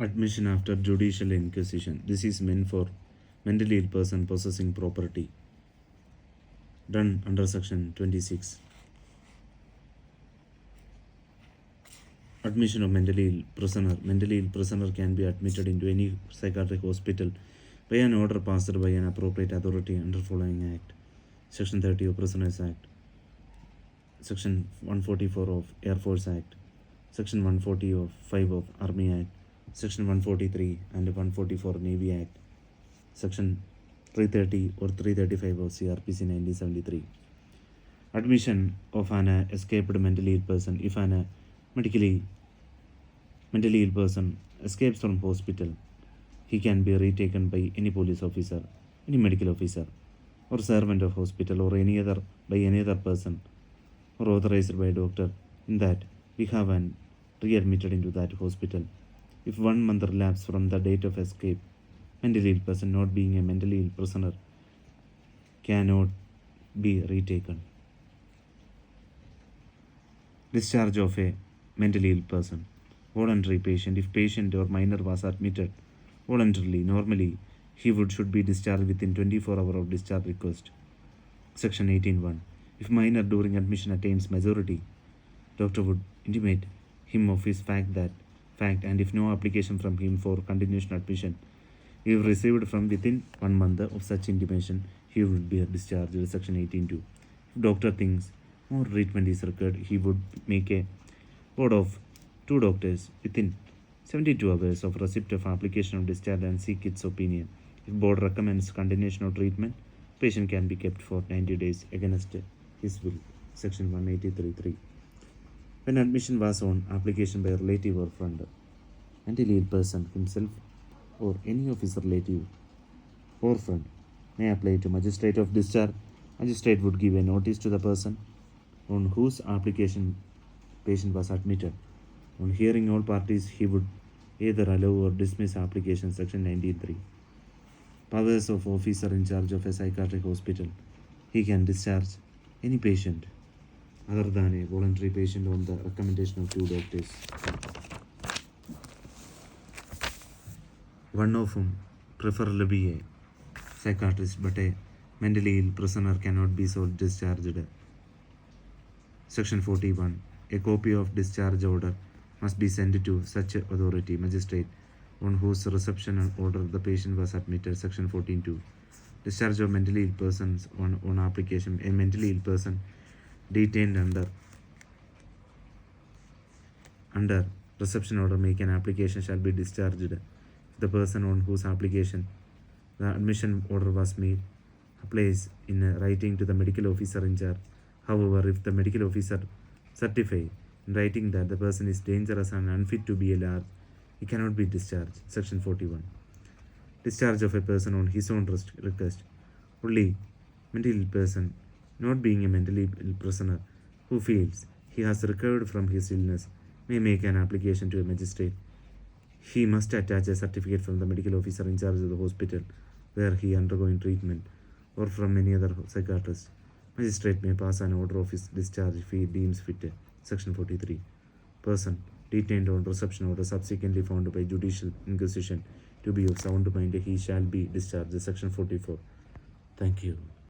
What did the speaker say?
Admission after judicial inquisition. This is meant for mentally ill person possessing property. Done under section 26. Admission of mentally ill prisoner. Mentally ill prisoner can be admitted into any psychiatric hospital by an order passed by an appropriate authority under following Act. Section 30 of Prisoners Act. Section 144 of Air Force Act. Section 145 of Army Act. Section 143 and 144 Navy Act. Section 330 or 335 of CRPC 1973. Admission of an escaped mentally ill person. If an mentally ill person escapes from hospital, he can be retaken by any police officer, any medical officer, or servant of hospital, or any other person, or authorized by a doctor, in that we have and readmitted into that hospital. If 1 month elapsed from the date of escape, mentally ill person, not being a mentally ill prisoner, cannot be retaken. Discharge of a mentally ill person. Voluntary patient. If patient or minor was admitted voluntarily, normally he should be discharged within 24 hours of discharge request. Section 18(1). If minor during admission attains majority, doctor would intimate him of his fact, and if no application from him for continuation admission, if received from within 1 month of such intimation, he would be discharged. Section 18(2). If doctor thinks more treatment is required, he would make a board of 2 doctors within 72 hours of receipt of application of discharge and seek its opinion. If board recommends continuation of treatment, patient can be kept for 90 days against his will. Section 183(3). When admission was on application by a relative or friend, mentally ill person himself or any of his relative or friend may apply to magistrate of discharge. Magistrate would give a notice to the person on whose application patient was admitted. On hearing all parties, he would either allow or dismiss application. Section 19(3). Powers of officer in charge of a psychiatric hospital. He can discharge any patient other than a voluntary patient on the recommendation of 2 doctors, one of whom preferably be a psychiatrist, but a mentally ill prisoner cannot be so discharged. Section 41. A copy of discharge order must be sent to such authority, magistrate, on whose reception and order the patient was admitted. Section 14(2). Discharge of mentally ill persons on application. A mentally ill person detained under reception order make an application shall be discharged if the person on whose application the admission order was made applies in writing to the medical officer in charge. However, if the medical officer certify in writing that the person is dangerous and unfit to be a large, he cannot be discharged. Section 41. Discharge of a person on his own request. Only mentally ill person, not being a mentally ill prisoner, who feels he has recovered from his illness, may make an application to a magistrate. He must attach a certificate from the medical officer in charge of the hospital where he undergoing treatment, or from any other psychiatrist. Magistrate may pass an order of his discharge if he deems fit. Section 43. Person detained on reception order subsequently found by judicial inquisition to be of sound mind, he shall be discharged. Section 44. Thank you.